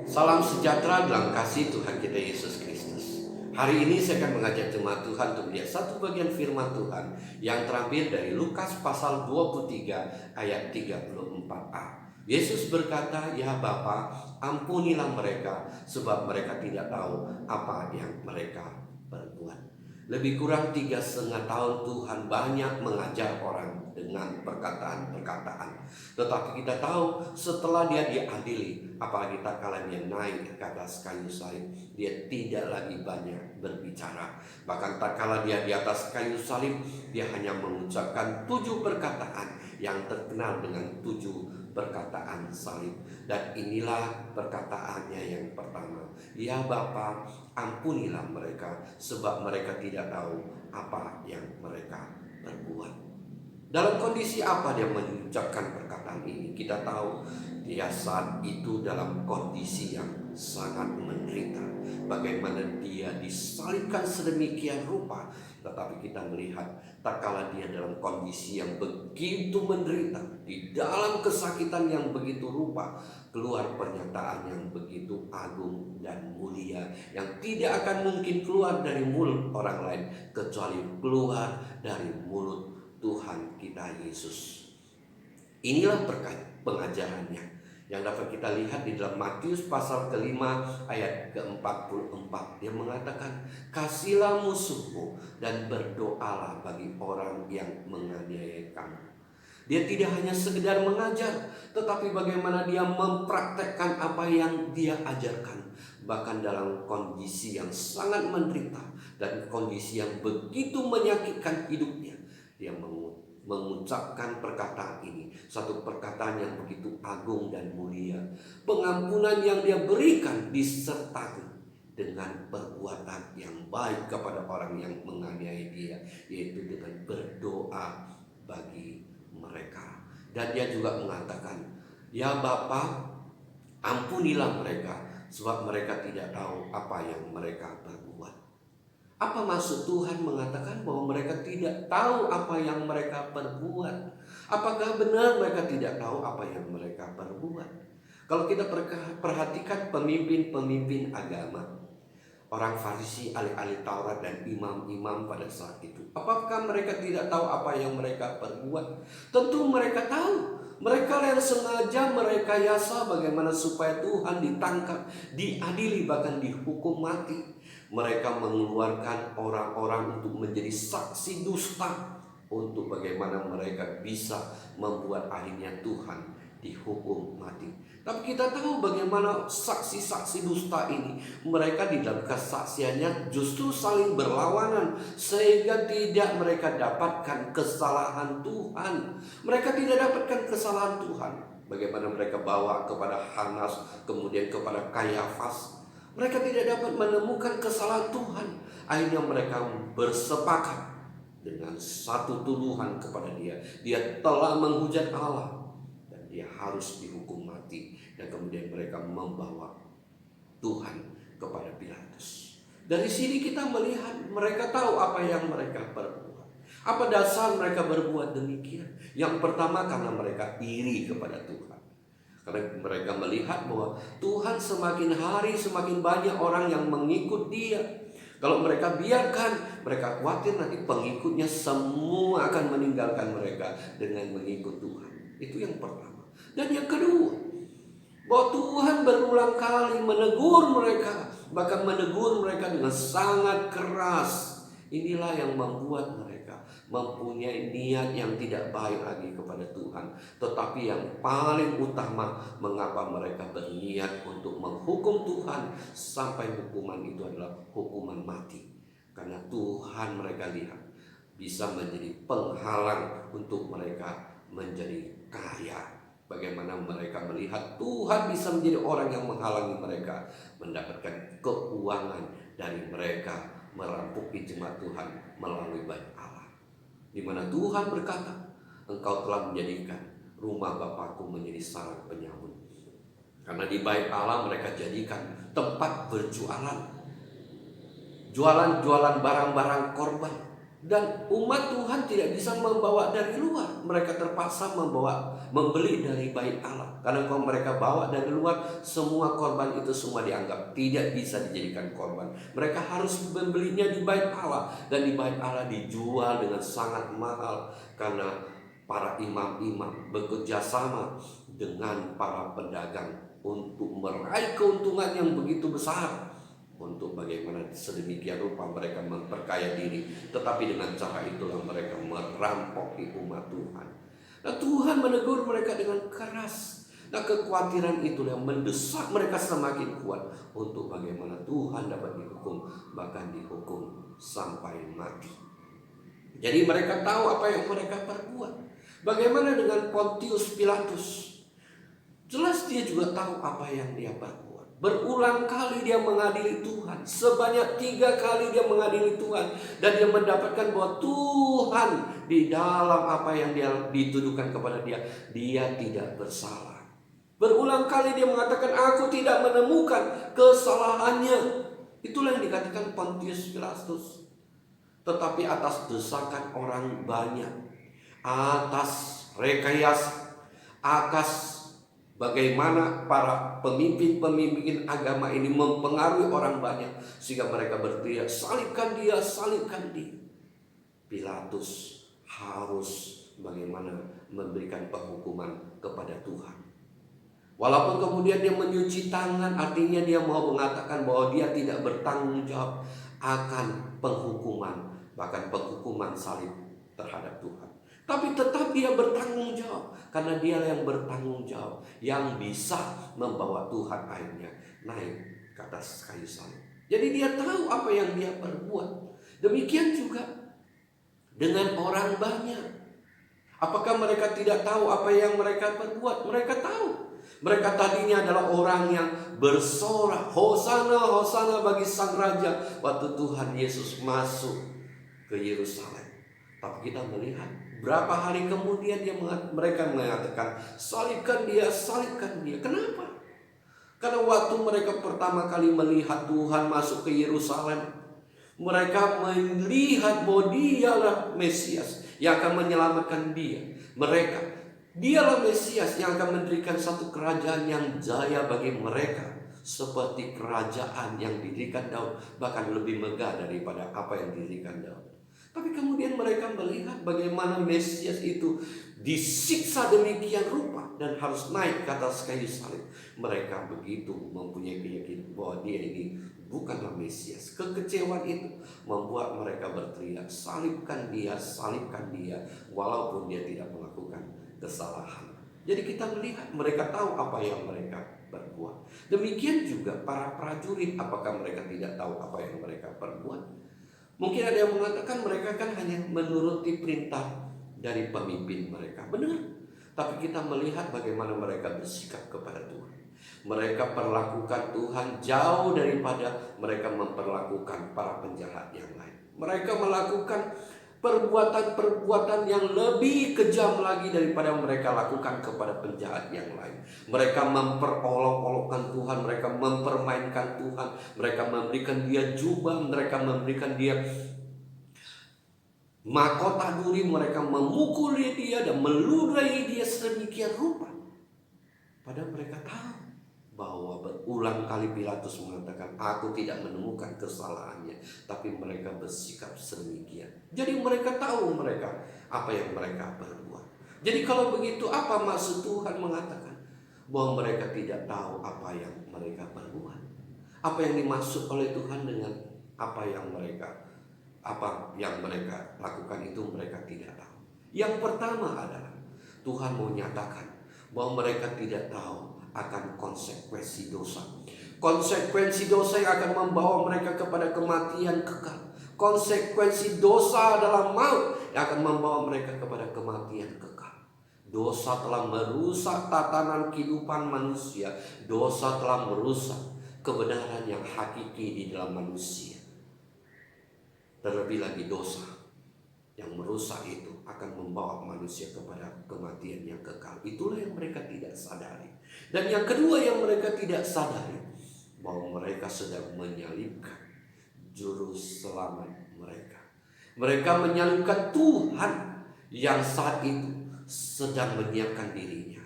Salam sejahtera dalam kasih Tuhan kita Yesus Kristus. Hari ini saya akan mengajak jemaat Tuhan untuk melihat satu bagian firman Tuhan yang terambil dari Lukas pasal 23 ayat 34a. Yesus berkata, "Ya Bapa, ampunilah mereka sebab mereka tidak tahu apa yang mereka perbuat." Lebih kurang 3,5 tahun Tuhan banyak mengajar orang dengan perkataan-perkataan. Tetapi kita tahu setelah dia diadili, apalagi tak kala dia naik ke atas kayu salib, dia tidak lagi banyak berbicara. Bahkan tak kala dia di atas kayu salib, dia hanya mengucapkan 7 perkataan yang terkenal dengan 7 perkataan salib. Dan inilah perkataannya yang pertama, "Ya Bapa, ampunilah mereka sebab mereka tidak tahu apa yang mereka perbuat." Dalam kondisi apa dia mengucapkan perkataan ini? Kita tahu dia saat itu dalam kondisi yang sangat menderita. Bagaimana dia disalibkan sedemikian rupa. Tetapi kita melihat tak kala dia dalam kondisi yang begitu menderita, di dalam kesakitan yang begitu rupa, keluar pernyataan yang begitu agung dan mulia, yang tidak akan mungkin keluar dari mulut orang lain kecuali keluar dari mulut Tuhan kita Yesus. Inilah pengajarannya yang dapat kita lihat di dalam Matius pasal ke-5 ayat ke-44. Dia mengatakan, "Kasihilah musuhmu dan berdoalah bagi orang yang menganiaya kamu." Dia tidak hanya sekedar mengajar, tetapi bagaimana dia mempraktekkan apa yang dia ajarkan. Bahkan dalam kondisi yang sangat menderita dan kondisi yang begitu menyakitkan hidupnya, dia mengucapkan perkataan ini, satu perkataan yang begitu agung dan mulia. Pengampunan yang dia berikan disertai dengan perbuatan yang baik kepada orang yang menganiaya dia, yaitu dengan berdoa bagi mereka. Dan dia juga mengatakan, "Ya Bapa, ampunilah mereka sebab mereka tidak tahu apa yang mereka perbuat." Apa maksud Tuhan mengatakan bahwa mereka tidak tahu apa yang mereka perbuat? Apakah benar mereka tidak tahu apa yang mereka perbuat? Kalau kita perhatikan pemimpin-pemimpin agama, orang Farisi, ahli-ahli Taurat dan imam-imam pada saat itu, apakah mereka tidak tahu apa yang mereka perbuat? Tentu mereka tahu. Mereka yang sengaja merekayasa bagaimana supaya Tuhan ditangkap, diadili, bahkan dihukum mati. Mereka mengeluarkan orang-orang untuk menjadi saksi dusta, untuk bagaimana mereka bisa membuat akhirnya Tuhan dihukum mati. Tapi kita tahu bagaimana saksi-saksi dusta ini, mereka di dalam kesaksiannya justru saling berlawanan, sehingga tidak mereka dapatkan kesalahan Tuhan. Mereka tidak dapatkan kesalahan Tuhan. Bagaimana mereka bawa kepada Hanas, kemudian kepada Kayafas, mereka tidak dapat menemukan kesalahan Tuhan. Akhirnya mereka bersepakat dengan satu tuduhan kepada dia. Dia telah menghujat Allah dan dia harus dihukum mati. Dan kemudian mereka membawa Tuhan kepada Pilatus. Dari sini kita melihat mereka tahu apa yang mereka perbuat. Apa dasar mereka berbuat demikian? Yang pertama, karena mereka iri kepada Tuhan. Karena mereka melihat bahwa Tuhan semakin hari semakin banyak orang yang mengikut dia. Kalau mereka biarkan, mereka khawatir nanti pengikutnya semua akan meninggalkan mereka dengan mengikut Tuhan. Itu yang pertama. Dan yang kedua, bahwa Tuhan berulang kali menegur mereka, bahkan menegur mereka dengan sangat keras. Inilah yang membuat mereka mempunyai niat yang tidak baik lagi kepada Tuhan. Tetapi yang paling utama, mengapa mereka berniat untuk menghukum Tuhan sampai hukuman itu adalah hukuman mati. Karena Tuhan mereka lihat bisa menjadi penghalang untuk mereka menjadi kaya. Bagaimana mereka melihat Tuhan bisa menjadi orang yang menghalangi mereka mendapatkan keuangan dari mereka merampuki jemaat Tuhan melalui bait Allah. Di mana Tuhan berkata, "Engkau telah menjadikan rumah Bapakku menjadi sarang penyamun." Karena di bait Allah mereka jadikan tempat berjualan, jualan-jualan barang-barang korban. Dan umat Tuhan tidak bisa membawa dari luar. Mereka terpaksa membeli dari bait Allah. Karena kalau mereka bawa dari luar, semua korban itu semua dianggap tidak bisa dijadikan korban. Mereka harus membelinya di bait Allah. Dan di bait Allah dijual dengan sangat mahal. Karena para imam-imam bekerja sama dengan para pedagang untuk meraih keuntungan yang begitu besar. Untuk bagaimana sedemikian rupa mereka memperkaya diri. Tetapi dengan cara itulah mereka merampoki umat Tuhan. Nah, Tuhan menegur mereka dengan keras. Nah, kekhawatiran itulah yang mendesak mereka semakin kuat. Untuk bagaimana Tuhan dapat dihukum. Bahkan dihukum sampai mati. Jadi mereka tahu apa yang mereka perbuat. Bagaimana dengan Pontius Pilatus? Jelas dia juga tahu apa yang dia perbuat. Berulang kali dia mengadili Tuhan. Sebanyak 3 kali dia mengadili Tuhan. Dan dia mendapatkan bahwa Tuhan di dalam apa yang dia dituduhkan kepada dia, dia tidak bersalah. Berulang kali dia mengatakan, aku tidak menemukan kesalahannya. Itulah yang dikatakan Pontius Pilatus. Tetapi atas desakan orang banyak, atas rekayasa, atas bagaimana para pemimpin agama ini mempengaruhi orang banyak sehingga mereka berteriak, salibkan dia, salibkan dia. Pilatus harus bagaimana memberikan penghukuman kepada Tuhan. Walaupun kemudian dia menyuci tangan, artinya dia mau mengatakan bahwa dia tidak bertanggung jawab akan penghukuman, bahkan penghukuman salib terhadap Tuhan. Tapi tetap dia bertanggung jawab. Karena dia yang bertanggung jawab, yang bisa membawa Tuhan akhirnya naik ke atas kayu salib. Jadi dia tahu apa yang dia perbuat. Demikian juga dengan orang banyak. Apakah mereka tidak tahu apa yang mereka perbuat? Mereka tahu. Mereka tadinya adalah orang yang bersorak, Hosana, Hosana bagi Sang Raja, waktu Tuhan Yesus masuk ke Yerusalem. Tapi kita melihat berapa hari kemudian mereka mengatakan, salibkan dia, salibkan dia. Kenapa? Karena waktu mereka pertama kali melihat Tuhan masuk ke Yerusalem, mereka melihat bahwa dialah Mesias yang akan menyelamatkan dia. Dialah Mesias yang akan mendirikan satu kerajaan yang jaya bagi mereka, seperti kerajaan yang didirikan Daud, bahkan lebih megah daripada apa yang didirikan Daud. Tapi kemudian mereka melihat bagaimana Mesias itu disiksa demikian rupa dan harus naik ke atas kayu salib. Mereka begitu mempunyai keyakinan bahwa dia ini bukanlah Mesias. Kekecewaan itu membuat mereka berteriak, salibkan dia, walaupun dia tidak melakukan kesalahan. Jadi kita melihat mereka tahu apa yang mereka perbuat. Demikian juga para prajurit, apakah mereka tidak tahu apa yang mereka perbuat? Mungkin ada yang mengatakan mereka kan hanya menuruti perintah dari pemimpin mereka. Benar. Tapi kita melihat bagaimana mereka bersikap kepada Tuhan. Mereka perlakukan Tuhan jauh daripada mereka memperlakukan para penjahat yang lain. Mereka melakukan perbuatan-perbuatan yang lebih kejam lagi daripada mereka lakukan kepada penjahat yang lain. Mereka memperolok-olokkan Tuhan, mereka mempermainkan Tuhan, mereka memberikan dia jubah, mereka memberikan dia mahkota duri, mereka memukuli dia dan meludahi dia sedemikian rupa. Padahal mereka tahu bahwa berulang kali Pilatus mengatakan, aku tidak menemukan kesalahannya, tapi mereka bersikap sedemikian. Jadi mereka tahu apa yang mereka perbuat. Jadi kalau begitu, apa maksud Tuhan mengatakan bahwa mereka tidak tahu apa yang mereka perbuat? Apa yang dimaksud oleh Tuhan dengan apa yang mereka lakukan itu mereka tidak tahu. Yang pertama adalah Tuhan mau nyatakan bahwa mereka tidak tahu akan konsekuensi dosa. Konsekuensi dosa yang akan membawa mereka kepada kematian kekal. Konsekuensi dosa adalah maut yang akan membawa mereka kepada kematian kekal. Dosa telah merusak tatanan kehidupan manusia. Dosa telah merusak kebenaran yang hakiki di dalam manusia. Terlebih lagi dosa yang merusak itu akan membawa manusia kepada kematian yang kekal. Itulah yang mereka tidak sadari. Dan yang kedua yang mereka tidak sadari, bahwa mereka sedang menyalibkan juru selamat mereka. Mereka menyalibkan Tuhan yang saat itu sedang menyiapkan dirinya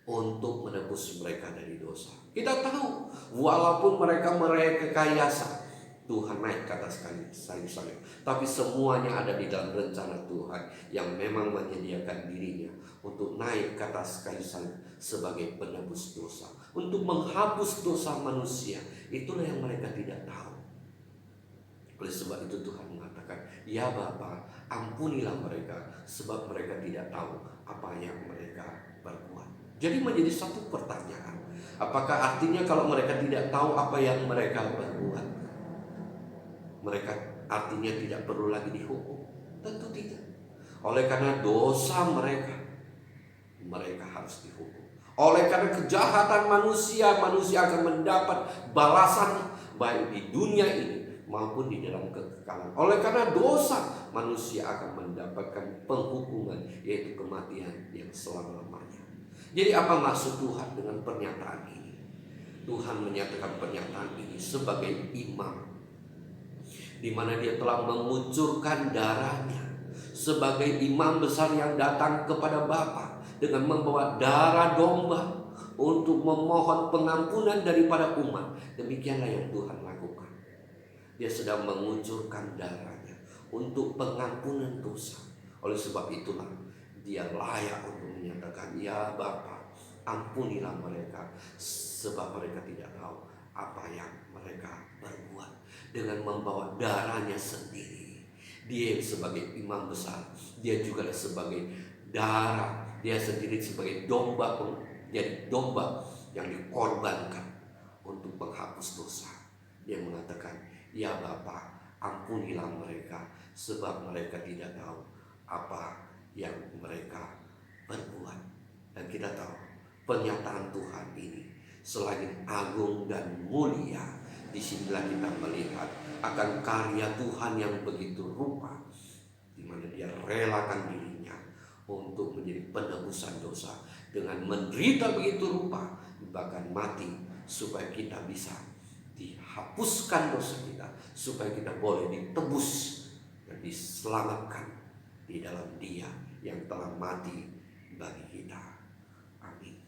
untuk menebus mereka dari dosa. Kita tahu, walaupun mereka merekayasa, Tuhan naik ke atas kayu salib, tapi semuanya ada di dalam rencana Tuhan yang memang menyediakan dirinya untuk naik ke atas kayu salib sebagai penebus dosa, untuk menghapus dosa manusia. Itulah yang mereka tidak tahu. Oleh sebab itu Tuhan mengatakan, ya Bapa, ampunilah mereka, sebab mereka tidak tahu apa yang mereka berbuat. Jadi menjadi satu pertanyaan, apakah artinya kalau mereka tidak tahu apa yang mereka berbuat, mereka artinya tidak perlu lagi dihukum? Tentu tidak. Oleh karena dosa mereka harus dihukum. Oleh karena kejahatan manusia akan mendapat balasan baik di dunia ini maupun di dalam kekekalan. Oleh karena dosa, manusia akan mendapatkan penghukuman, yaitu kematian yang selama-lamanya. Jadi apa maksud Tuhan dengan pernyataan ini? Tuhan menyatakan pernyataan ini sebagai imam, di mana dia telah mengucurkan darahnya sebagai imam besar yang datang kepada Bapa dengan membawa darah domba untuk memohon pengampunan daripada umat. Demikianlah yang Tuhan lakukan. Dia sedang mengucurkan darahnya untuk pengampunan dosa. Oleh sebab itulah dia layak untuk menyatakan, ya Bapa, ampunilah mereka, sebab mereka tidak tahu apa yang mereka berbuat. Dengan membawa darahnya sendiri, dia sebagai imam besar, dia juga sebagai darah, dia sendiri sebagai domba, jadi domba yang dikorbankan untuk menghapus dosa. Dia mengatakan, ya Bapa, ampunilah mereka, sebab mereka tidak tahu apa yang mereka berbuat. Dan kita tahu pernyataan Tuhan ini selain agung dan mulia, disinilah kita melihat akan karya Tuhan yang begitu rupa, di mana dia relakan dirinya untuk menjadi penebusan dosa dengan menderita begitu rupa, bahkan mati, supaya kita bisa dihapuskan dosa kita, supaya kita boleh ditebus dan diselamatkan di dalam Dia yang telah mati bagi kita. Amin.